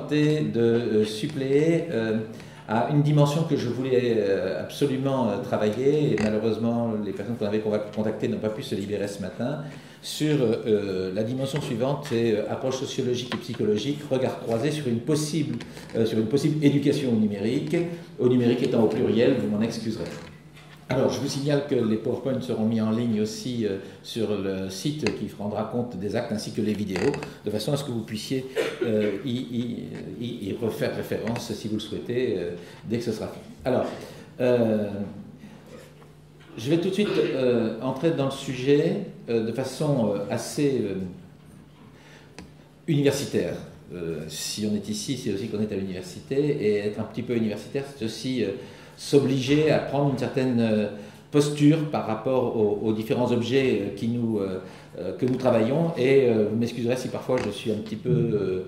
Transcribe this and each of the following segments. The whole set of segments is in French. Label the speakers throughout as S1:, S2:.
S1: tenté de suppléer à une dimension que je voulais absolument travailler, et malheureusement les personnes qu'on avait contactées n'ont pas pu se libérer ce matin, sur la dimension suivante, c'est approche sociologique et psychologique, regard croisé sur une possible éducation au numérique étant au pluriel, vous m'en excuserez. Alors, je vous signale que les PowerPoint seront mis en ligne aussi sur le site qui rendra compte des actes ainsi que les vidéos, de façon à ce que vous puissiez y refaire référence si vous le souhaitez, dès que ce sera fait. Alors, je vais tout de suite entrer dans le sujet de façon assez universitaire. Si on est ici, c'est aussi qu'on est à l'université, et être un petit peu universitaire, c'est aussi s'obliger à prendre une certaine posture par rapport aux différents objets que nous travaillons, et vous m'excuserez si parfois je suis un petit peu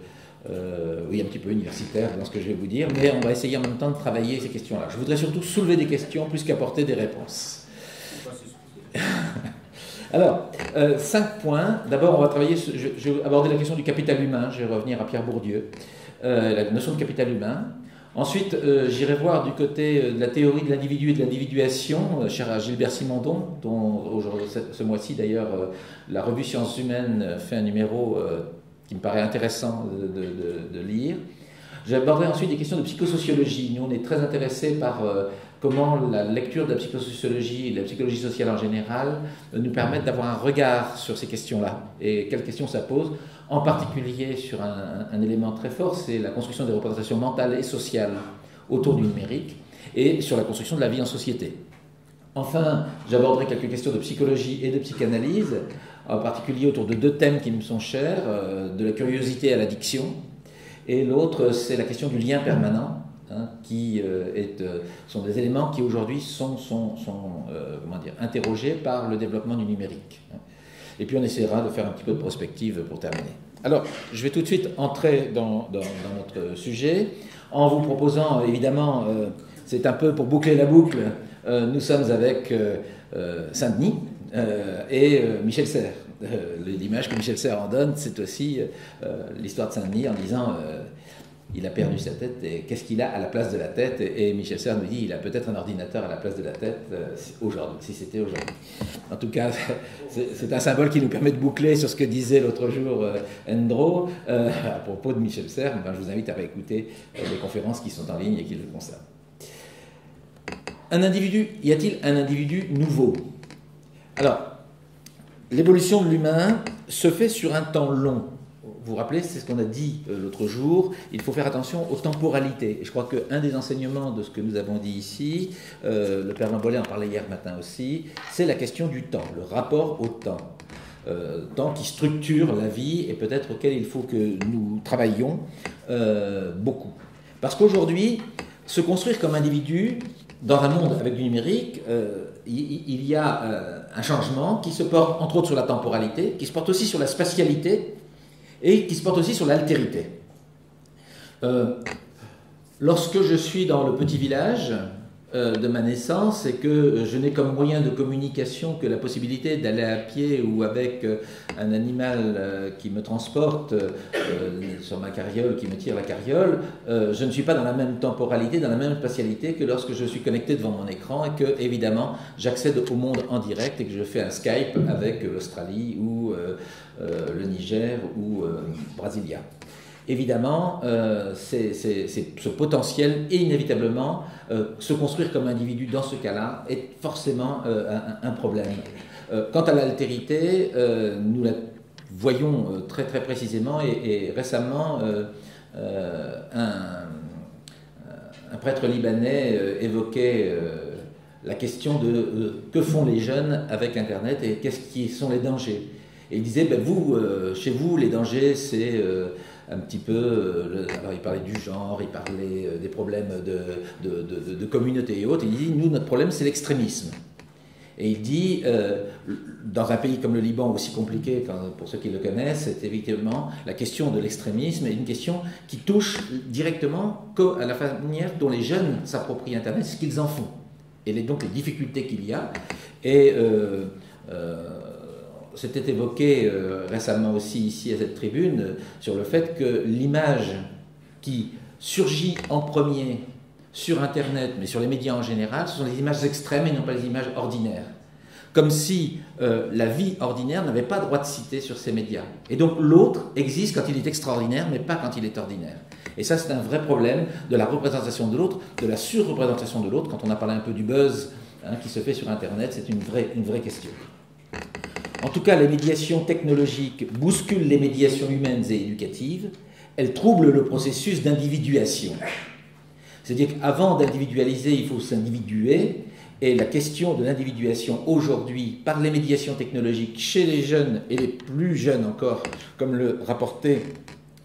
S1: universitaire dans ce que je vais vous dire, mais on va essayer en même temps de travailler ces questions-là. Je voudrais surtout soulever des questions plus qu'apporter des réponses. Alors, 5 points. D'abord, on va travailler, je vais aborder la question du capital humain, je vais revenir à Pierre Bourdieu, la notion de capital humain. Ensuite, j'irai voir du côté de la théorie de l'individu et de l'individuation, cher à Gilbert Simondon, dont ce mois-ci d'ailleurs la revue Sciences Humaines fait un numéro qui me paraît intéressant de lire. J'aborderai ensuite des questions de psychosociologie. Nous, on est très intéressés par comment la lecture de la psychosociologie et de la psychologie sociale en général nous permettent d'avoir un regard sur ces questions-là et quelles questions ça pose, en particulier sur un élément très fort, c'est la construction des représentations mentales et sociales autour du numérique et sur la construction de la vie en société. Enfin, j'aborderai quelques questions de psychologie et de psychanalyse, en particulier autour de 2 thèmes qui me sont chers, de la curiosité à l'addiction, et l'autre, c'est la question du lien permanent, qui sont des éléments qui aujourd'hui sont interrogés par le développement du numérique. Et puis on essaiera de faire un petit peu de prospective pour terminer. Alors, je vais tout de suite entrer dans notre sujet en vous proposant, évidemment, c'est un peu pour boucler la boucle, nous sommes avec Saint-Denis et Michel Serres. L'image que Michel Serres en donne, c'est aussi l'histoire de Saint-Denis en disant il a perdu sa tête et qu'est-ce qu'il a à la place de la tête, et Michel Serres nous dit il a peut-être un ordinateur à la place de la tête aujourd'hui, si c'était aujourd'hui. En tout cas, c'est un symbole qui nous permet de boucler sur ce que disait l'autre jour Endro à propos de Michel Serres. Je vous invite à réécouter les conférences qui sont en ligne et qui le concernent. Un individu, y a-t-il un individu nouveau? Alors, l'évolution de l'humain se fait sur un temps long. Vous vous rappelez, c'est ce qu'on a dit l'autre jour, il faut faire attention aux temporalités. Et je crois qu'un des enseignements de ce que nous avons dit ici, le Père Lambolet en parlait hier matin aussi, c'est la question du temps, le rapport au temps. Temps qui structure la vie et peut-être auquel il faut que nous travaillions beaucoup. Parce qu'aujourd'hui, se construire comme individu, dans un monde avec du numérique, il y a un changement qui se porte entre autres sur la temporalité, qui se porte aussi sur la spatialité et qui se porte aussi sur l'altérité. Lorsque je suis dans le petit village de ma naissance et que je n'ai comme moyen de communication que la possibilité d'aller à pied ou avec un animal qui me transporte sur ma carriole, qui me tire la carriole, je ne suis pas dans la même temporalité, dans la même spatialité que lorsque je suis connecté devant mon écran et que, évidemment, j'accède au monde en direct et que je fais un Skype avec l'Australie ou le Niger ou Brasilia. Évidemment, c'est ce potentiel et inévitablement se construire comme individu dans ce cas-là est forcément un problème. Quant à l'altérité, nous la voyons très très précisément et récemment un prêtre libanais évoquait la question de que font les jeunes avec Internet et qu'est-ce qui sont les dangers. Et il disait, chez vous, les dangers, c'est un petit peu, alors il parlait du genre, il parlait des problèmes de communauté et autres, il dit, nous, notre problème, c'est l'extrémisme. Et il dit, dans un pays comme le Liban, aussi compliqué, pour ceux qui le connaissent, c'est évidemment la question de l'extrémisme est une question qui touche directement à la manière dont les jeunes s'approprient Internet, ce qu'ils en font. Et donc les difficultés qu'il y a. Et c'était évoqué récemment aussi ici à cette tribune sur le fait que l'image qui surgit en premier sur Internet, mais sur les médias en général, ce sont les images extrêmes et non pas les images ordinaires. Comme si la vie ordinaire n'avait pas droit de citer sur ces médias. Et donc l'autre existe quand il est extraordinaire, mais pas quand il est ordinaire. Et ça, c'est un vrai problème de la représentation de l'autre, de la surreprésentation de l'autre. Quand on a parlé un peu du buzz qui se fait sur Internet, c'est une vraie question. En tout cas, les médiations technologiques bousculent les médiations humaines et éducatives. Elles troublent le processus d'individuation. C'est-à-dire qu'avant d'individualiser, il faut s'individuer. Et la question de l'individuation aujourd'hui, par les médiations technologiques, chez les jeunes et les plus jeunes encore, comme le rapportait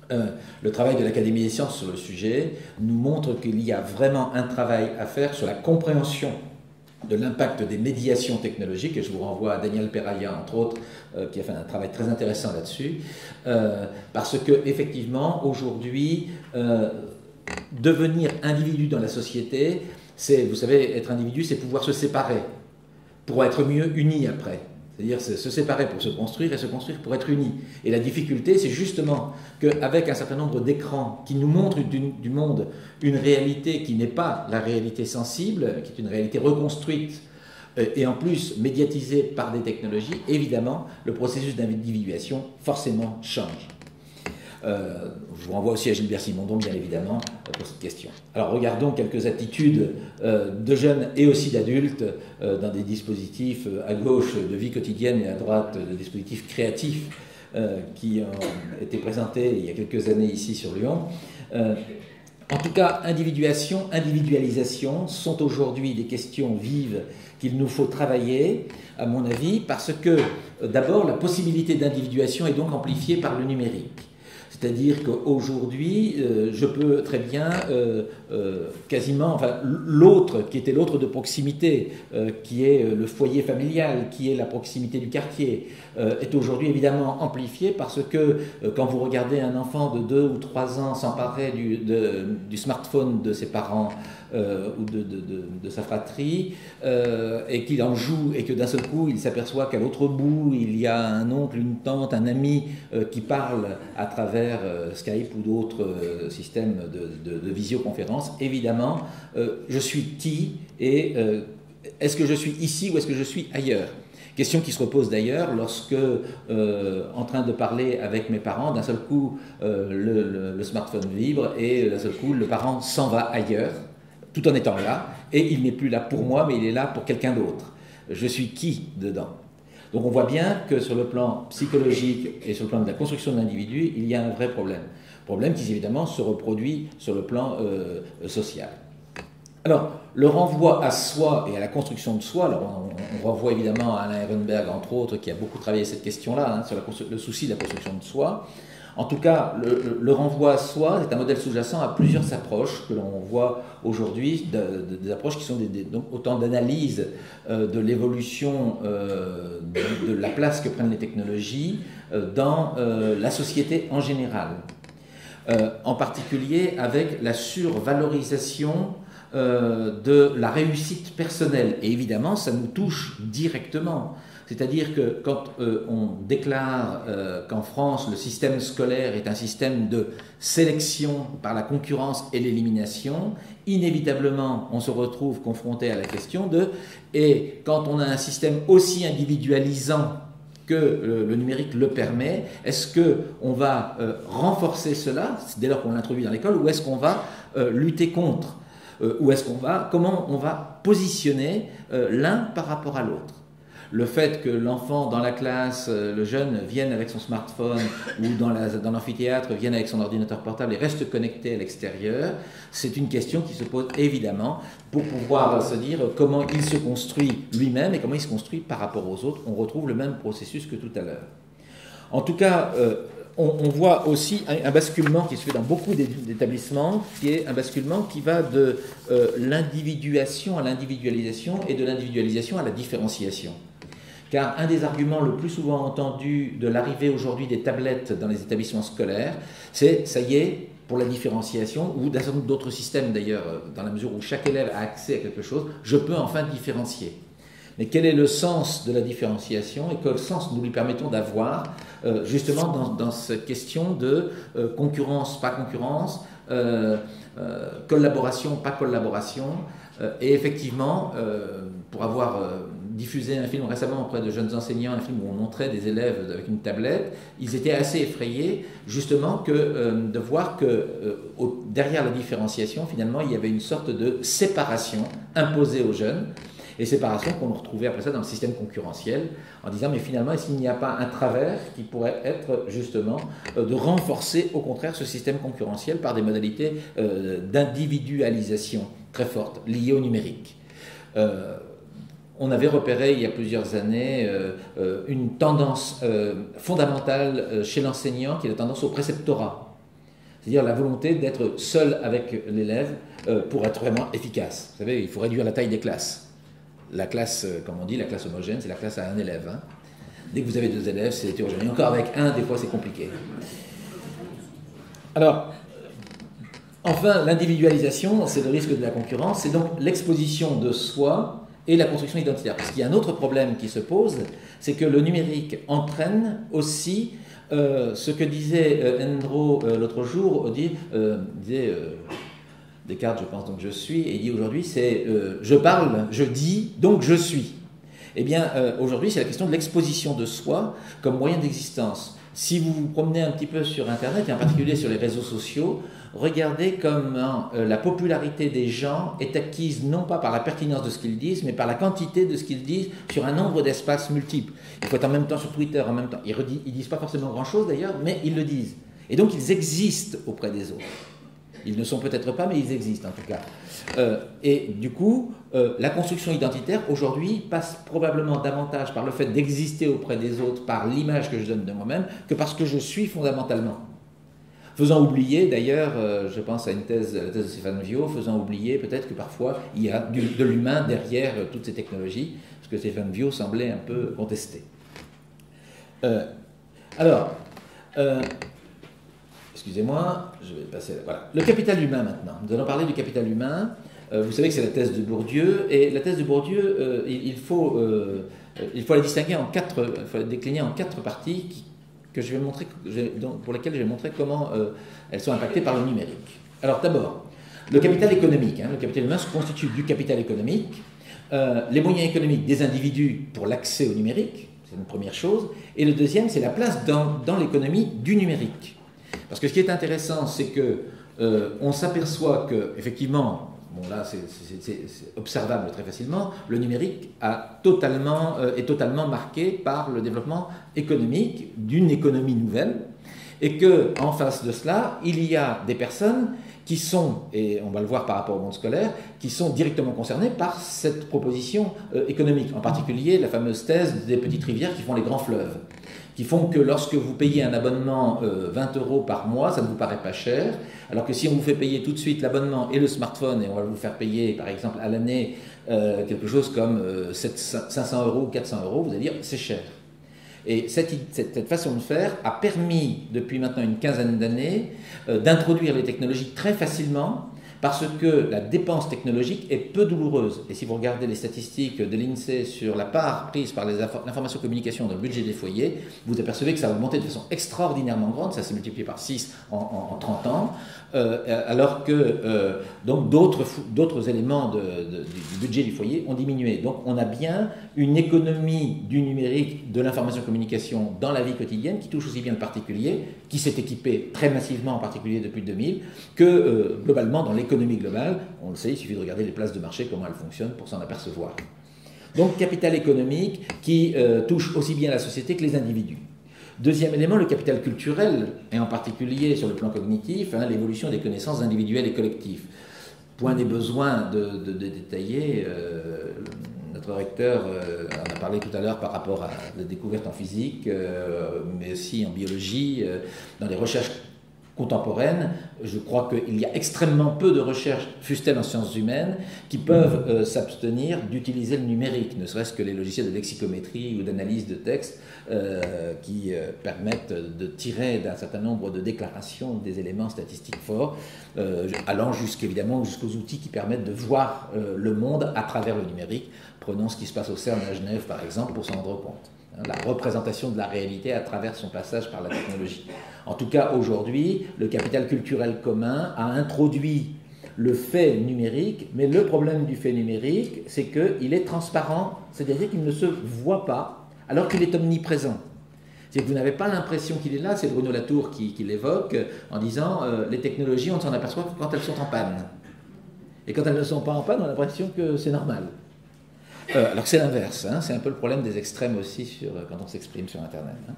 S1: le travail de l'Académie des sciences sur le sujet, nous montre qu'il y a vraiment un travail à faire sur la compréhension de l'impact des médiations technologiques, et je vous renvoie à Daniel Peraya, entre autres, qui a fait un travail très intéressant là-dessus, parce que effectivement, aujourd'hui, devenir individu dans la société, c'est, vous savez, être individu, c'est pouvoir se séparer, pour être mieux uni après. C'est-à-dire se séparer pour se construire et se construire pour être unis. Et la difficulté, c'est justement qu'avec un certain nombre d'écrans qui nous montrent du monde une réalité qui n'est pas la réalité sensible, qui est une réalité reconstruite et en plus médiatisée par des technologies, évidemment, le processus d'individuation forcément change. Je vous renvoie aussi à Gilbert Simondon, bien évidemment, pour cette question. Alors, regardons quelques attitudes de jeunes et aussi d'adultes dans des dispositifs à gauche de vie quotidienne et à droite de dispositifs créatifs qui ont été présentés il y a quelques années ici sur Lyon. En tout cas, individuation, individualisation sont aujourd'hui des questions vives qu'il nous faut travailler, à mon avis, parce que, d'abord, la possibilité d'individuation est donc amplifiée par le numérique. C'est-à-dire qu'aujourd'hui, je peux très bien, quasiment, enfin, l'autre, qui était l'autre de proximité, qui est le foyer familial, qui est la proximité du quartier, est aujourd'hui évidemment amplifié parce que quand vous regardez un enfant de 2 ou 3 ans s'emparer du smartphone de ses parents ou de sa fratrie, et qu'il en joue, et que d'un seul coup, il s'aperçoit qu'à l'autre bout, il y a un oncle, une tante, un ami qui parle à travers Skype ou d'autres systèmes de visioconférence, évidemment, je suis qui et est-ce que je suis ici ou est-ce que je suis ailleurs? Question qui se repose d'ailleurs lorsque, en train de parler avec mes parents, d'un seul coup, le smartphone vibre et d'un seul coup, le parent s'en va ailleurs, tout en étant là, et il n'est plus là pour moi, mais il est là pour quelqu'un d'autre. Je suis qui dedans? Donc on voit bien que sur le plan psychologique et sur le plan de la construction de l'individu, il y a un vrai problème. Problème qui évidemment se reproduit sur le plan social. Alors, le renvoi à soi et à la construction de soi, alors on renvoie évidemment à Alain Ehrenberg, entre autres, qui a beaucoup travaillé cette question-là, sur le souci de la construction de soi. En tout cas, le renvoi à soi est un modèle sous-jacent à plusieurs approches que l'on voit aujourd'hui, des approches qui sont donc autant d'analyses de l'évolution de la place que prennent les technologies dans la société en général. En particulier avec la survalorisation de la réussite personnelle. Et évidemment, ça nous touche directement. C'est-à-dire que quand on déclare qu'en France, le système scolaire est un système de sélection par la concurrence et l'élimination, inévitablement, on se retrouve confronté à la question de « et quand on a un système aussi individualisant que le numérique le permet, est-ce qu'on va renforcer cela, dès lors qu'on l'introduit dans l'école, ou est-ce qu'on va lutter contre ou est-ce qu'on va, comment on va positionner l'un par rapport à l'autre? Le fait que l'enfant dans la classe, le jeune, vienne avec son smartphone ou dans l'amphithéâtre, vienne avec son ordinateur portable et reste connecté à l'extérieur, c'est une question qui se pose évidemment pour pouvoir se dire comment il se construit lui-même et comment il se construit par rapport aux autres. On retrouve le même processus que tout à l'heure. En tout cas, on voit aussi un basculement qui se fait dans beaucoup d'établissements, qui est un basculement qui va de l'individuation à l'individualisation et de l'individualisation à la différenciation. Car un des arguments le plus souvent entendus de l'arrivée aujourd'hui des tablettes dans les établissements scolaires, c'est, ça y est, pour la différenciation, ou d'un certain nombre d'autres systèmes d'ailleurs, dans la mesure où chaque élève a accès à quelque chose, je peux enfin différencier. Mais quel est le sens de la différenciation et quel sens nous lui permettons d'avoir justement dans cette question de concurrence, pas concurrence, collaboration, pas collaboration. Et effectivement, pour avoir diffusé un film récemment auprès de jeunes enseignants, un film où on montrait des élèves avec une tablette, ils étaient assez effrayés justement de voir que derrière la différenciation, finalement, il y avait une sorte de séparation imposée aux jeunes, et séparation qu'on retrouvait après ça dans le système concurrentiel, en disant mais finalement est-ce qu'il n'y a pas un travers qui pourrait être justement de renforcer au contraire ce système concurrentiel par des modalités d'individualisation très fortes liées au numérique. On avait repéré il y a plusieurs années une tendance fondamentale chez l'enseignant qui est la tendance au préceptorat, c'est-à-dire la volonté d'être seul avec l'élève pour être vraiment efficace. Vous savez, il faut réduire la taille des classes. La classe, comme on dit, la classe homogène, c'est la classe à un élève. Hein. Dès que vous avez 2 élèves, c'est hétérogène. Et encore avec un, des fois, c'est compliqué. Alors, enfin, l'individualisation, c'est le risque de la concurrence, c'est donc l'exposition de soi et la construction identitaire. Parce qu'il y a un autre problème qui se pose, c'est que le numérique entraîne aussi ce que disait Endro l'autre jour, disait... Descartes, je pense, donc je suis, et il dit aujourd'hui, c'est je parle, je dis, donc je suis. Eh bien, aujourd'hui, c'est la question de l'exposition de soi comme moyen d'existence. Si vous vous promenez un petit peu sur Internet, et en particulier sur les réseaux sociaux, regardez comment la popularité des gens est acquise non pas par la pertinence de ce qu'ils disent, mais par la quantité de ce qu'ils disent sur un nombre d'espaces multiples. Il faut être en même temps sur Twitter, en même temps. Ils ne disent pas forcément grand-chose d'ailleurs, mais ils le disent. Et donc, ils existent auprès des autres. Ils ne sont peut-être pas, mais ils existent en tout cas. Et du coup, la construction identitaire, aujourd'hui, passe probablement davantage par le fait d'exister auprès des autres, par l'image que je donne de moi-même, que parce que je suis fondamentalement. Faisant oublier, d'ailleurs, je pense à la thèse de Stéphane Viau, faisant oublier peut-être que parfois il y a de l'humain derrière toutes ces technologies, ce que Stéphane Viau semblait un peu contester. Excusez-moi, je vais passer là. Voilà. Le capital humain maintenant. Nous allons parler du capital humain. Vous savez que c'est la thèse de Bourdieu. Et la thèse de Bourdieu, il faut la distinguer en 4, il faut la décliner en 4 parties que je vais montrer, pour lesquelles je vais montrer comment elles sont impactées par le numérique. Alors d'abord, le capital économique. Le capital humain se constitue du capital économique, les moyens économiques des individus pour l'accès au numérique, c'est une première chose. Et le deuxième, c'est la place dans l'économie du numérique. Parce que ce qui est intéressant, c'est qu'on s'aperçoit que, effectivement, bon là c'est observable très facilement, le numérique est totalement marqué par le développement économique d'une économie nouvelle, et qu'en face de cela, il y a des personnes qui sont, et on va le voir par rapport au monde scolaire, qui sont directement concernées par cette proposition économique, en particulier la fameuse thèse des petites rivières qui font les grands fleuves, qui font que lorsque vous payez un abonnement 20 € par mois, ça ne vous paraît pas cher, alors que si on vous fait payer tout de suite l'abonnement et le smartphone, et on va vous faire payer par exemple à l'année quelque chose comme 500 € ou 400 €, vous allez dire c'est cher. Et cette façon de faire a permis, depuis maintenant une quinzaine d'années, d'introduire les technologies très facilement, parce que la dépense technologique est peu douloureuse. Et si vous regardez les statistiques de l'INSEE sur la part prise par l'information communication dans le budget des foyers, vous apercevez que ça a augmenté de façon extraordinairement grande, ça s'est multiplié par 6 en 30 ans, alors que donc d'autres éléments du budget du foyer ont diminué. Donc on a bien une économie du numérique, de l'information communication dans la vie quotidienne qui touche aussi bien le particulier, qui s'est équipé très massivement en particulier depuis 2000, que globalement dans l'économie globale. On le sait, il suffit de regarder les places de marché, comment elles fonctionnent pour s'en apercevoir. Donc capital économique qui touche aussi bien la société que les individus. Deuxième élément, le capital culturel, et en particulier sur le plan cognitif, l'évolution des connaissances individuelles et collectives. Point des besoins de détailler, notre recteur en a parlé tout à l'heure par rapport à la découverte en physique, mais aussi en biologie, dans les recherches contemporaine. Je crois qu'il y a extrêmement peu de recherches, fussent-elles en sciences humaines, qui peuvent s'abstenir d'utiliser le numérique, ne serait-ce que les logiciels de lexicométrie ou d'analyse de texte qui permettent de tirer d'un certain nombre de déclarations des éléments statistiques forts, allant jusqu'évidemment jusqu'aux outils qui permettent de voir le monde à travers le numérique. Prenons ce qui se passe au CERN à Genève, par exemple, pour s'en rendre compte. la représentation de la réalité à travers son passage par la technologie. En tout cas, aujourd'hui, le capital culturel commun a introduit le fait numérique, mais le problème du fait numérique, c'est qu'il est transparent, c'est-à-dire qu'il ne se voit pas, alors qu'il est omniprésent. C'est que vous n'avez pas l'impression qu'il est là, c'est Bruno Latour qui l'évoque en disant les technologies, on s'en aperçoit que quand elles sont en panne. Et quand elles ne sont pas en panne, on a l'impression que c'est normal. Alors que c'est l'inverse, hein, c'est un peu le problème des extrêmes aussi quand on s'exprime sur Internet. Hein.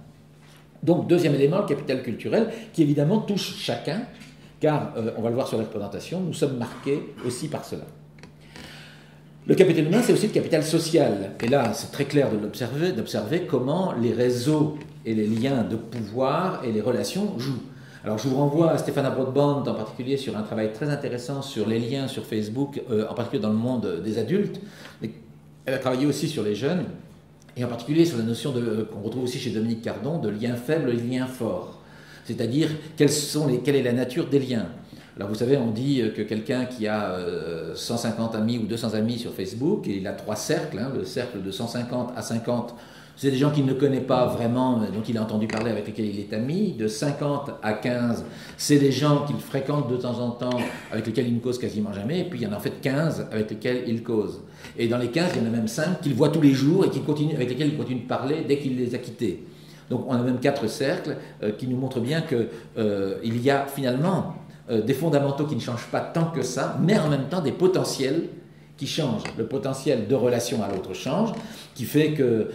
S1: Donc, deuxième élément, le capital culturel, qui évidemment touche chacun, car, on va le voir sur la représentation, nous sommes marqués aussi par cela. Le capital humain, c'est aussi le capital social. Et là, c'est très clair d'observer comment les réseaux et les liens de pouvoir et les relations jouent. Alors, je vous renvoie à Stéphane Broadband, en particulier sur un travail très intéressant sur les liens sur Facebook, en particulier dans le monde des adultes. Elle a travaillé aussi sur les jeunes, et en particulier sur la notion qu'on retrouve aussi chez Dominique Cardon, de lien faible et lien fort. C'est-à-dire, quelle est la nature des liens. Alors vous savez, on dit que quelqu'un qui a 150 amis ou 200 amis sur Facebook, et il a 3 cercles, hein, le cercle de 150 à 50, c'est des gens qu'il ne connaît pas vraiment, dont il a entendu parler, avec lesquels il est ami. De 50 à 15, c'est des gens qu'il fréquente de temps en temps, avec lesquels il ne cause quasiment jamais. Et puis il y en a en fait 15 avec lesquels il cause. Et dans les 15, il y en a même 5 qu'il voit tous les jours et avec lesquels il continue de parler dès qu'il les a quittés. Donc on a même 4 cercles qui nous montrent bien qu'il y a finalement des fondamentaux qui ne changent pas tant que ça, mais en même temps des potentiels qui changent. Le potentiel de relation à l'autre change, qui fait que,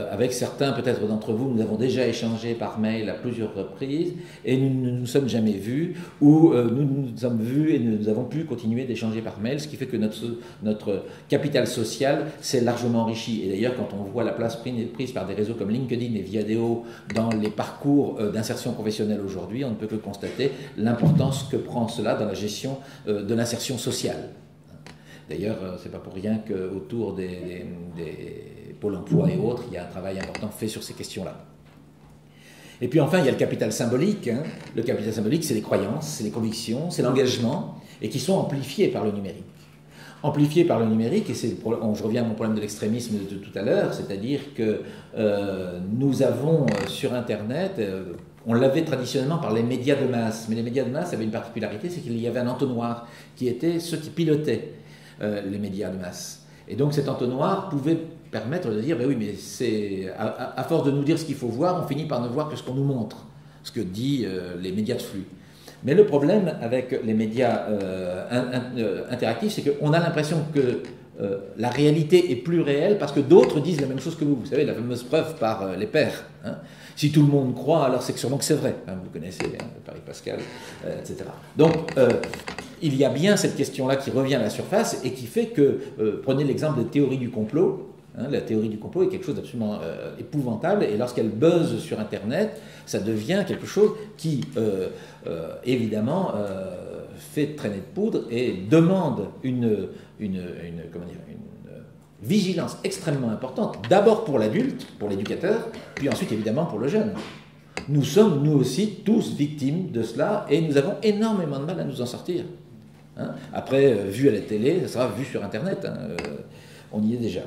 S1: avec certains peut-être d'entre vous, nous avons déjà échangé par mail à plusieurs reprises et nous ne nous sommes jamais vus, ou nous nous sommes vus et nous avons pu continuer d'échanger par mail, ce qui fait que notre capital social s'est largement enrichi. Et d'ailleurs, quand on voit la place prise par des réseaux comme LinkedIn et Viadeo dans les parcours d'insertion professionnelle aujourd'hui, on ne peut que constater l'importance que prend cela dans la gestion de l'insertion sociale. D'ailleurs, ce n'est pas pour rien qu'autour des pôles emploi et autres, il y a un travail important fait sur ces questions-là. Et puis enfin, il y a le capital symbolique. Hein. Le capital symbolique, c'est les croyances, c'est les convictions, c'est l'engagement, et qui sont amplifiés par le numérique. Amplifiés par le numérique, et je reviens à mon problème de l'extrémisme de tout à l'heure, c'est-à-dire que nous avons sur Internet... on l'avait traditionnellement par les médias de masse, mais les médias de masse avaient une particularité, c'est qu'il y avait un entonnoir qui était ceux qui pilotaient les médias de masse. Et donc cet entonnoir pouvait permettre de dire, ben oui, mais c'est à force de nous dire ce qu'il faut voir, on finit par ne voir que ce qu'on nous montre, ce que disent les médias de flux. Mais le problème avec les médias interactifs, c'est qu'on a l'impression que la réalité est plus réelle parce que d'autres disent la même chose que vous. Vous savez, la fameuse preuve par les pairs. Hein. Si tout le monde croit, alors c'est sûrement que c'est vrai. Hein, vous connaissez Paris-Pascal, etc. Donc, il y a bien cette question-là qui revient à la surface et qui fait que, prenez l'exemple des théories du complot. Hein, la théorie du complot est quelque chose d'absolument épouvantable, et lorsqu'elle buzz sur Internet, ça devient quelque chose qui, évidemment, fait traîner de poudre et demande une vigilance extrêmement importante, d'abord pour l'adulte, pour l'éducateur, puis ensuite évidemment pour le jeune. Nous sommes, nous aussi, tous victimes de cela, et nous avons énormément de mal à nous en sortir. Hein. Après, vu à la télé, ça sera vu sur Internet, hein, on y est déjà.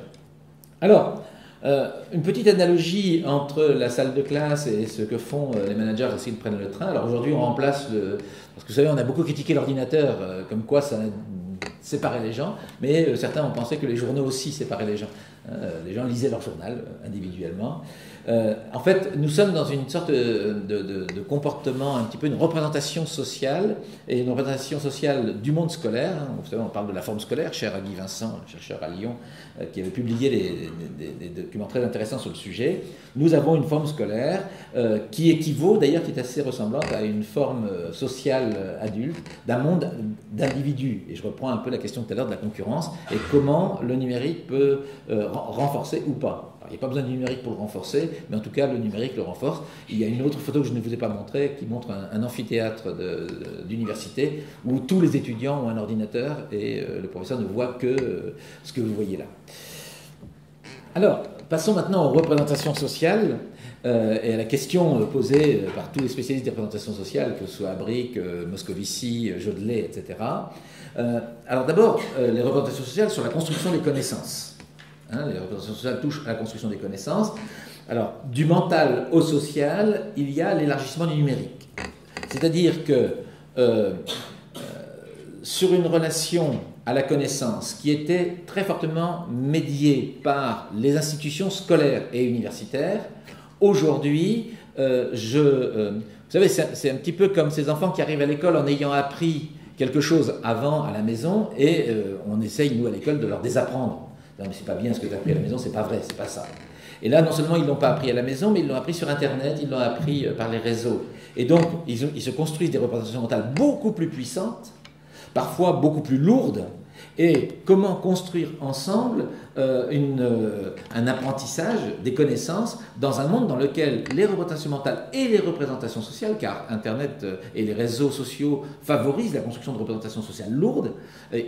S1: Alors, une petite analogie entre la salle de classe et ce que font les managers s'ils prennent le train. Alors aujourd'hui, on remplace parce que vous savez, on a beaucoup critiqué l'ordinateur, comme quoi ça séparait les gens, mais certains ont pensé que les journaux aussi séparaient les gens. Les gens lisaient leur journal individuellement. En fait, nous sommes dans une sorte de comportement, un petit peu une représentation sociale, et une représentation sociale du monde scolaire. Vous savez, on parle de la forme scolaire, cher à Guy Vincent, chercheur à Lyon, qui avait publié des documents très intéressants sur le sujet. Nous avons une forme scolaire qui équivaut, d'ailleurs, qui est assez ressemblante à une forme sociale adulte, d'un monde d'individus. Et je reprends un peu la question tout à l'heure de la concurrence, et comment le numérique peut renforcer ou pas. Alors, il n'y a pas besoin du numérique pour le renforcer, mais en tout cas, le numérique le renforce. Il y a une autre photo que je ne vous ai pas montrée, qui montre un amphithéâtre d'université, où tous les étudiants ont un ordinateur, et le professeur ne voit que ce que vous voyez là. Alors, passons maintenant aux représentations sociales, et à la question posée par tous les spécialistes des représentations sociales, que ce soit Abric, Moscovici, Jodelet, etc. Alors d'abord, les représentations sociales sur la construction des connaissances. Hein, les représentations sociales touchent à la construction des connaissances. Alors, du mental au social, il y a l'élargissement du numérique. C'est-à-dire que sur une relation à la connaissance qui était très fortement médiée par les institutions scolaires et universitaires, aujourd'hui, vous savez, c'est un petit peu comme ces enfants qui arrivent à l'école en ayant appris quelque chose avant à la maison et on essaye, nous, à l'école, de leur désapprendre. Non, mais c'est pas bien ce que tu as appris à la maison, c'est pas vrai, c'est pas ça. Et là, non seulement ils ne l'ont pas appris à la maison, mais ils l'ont appris sur Internet, ils l'ont appris par les réseaux. Et donc, ils se construisent des représentations mentales beaucoup plus puissantes, parfois beaucoup plus lourdes. Et comment construire ensemble un apprentissage des connaissances dans un monde dans lequel les représentations mentales et les représentations sociales, car Internet et les réseaux sociaux favorisent la construction de représentations sociales lourdes,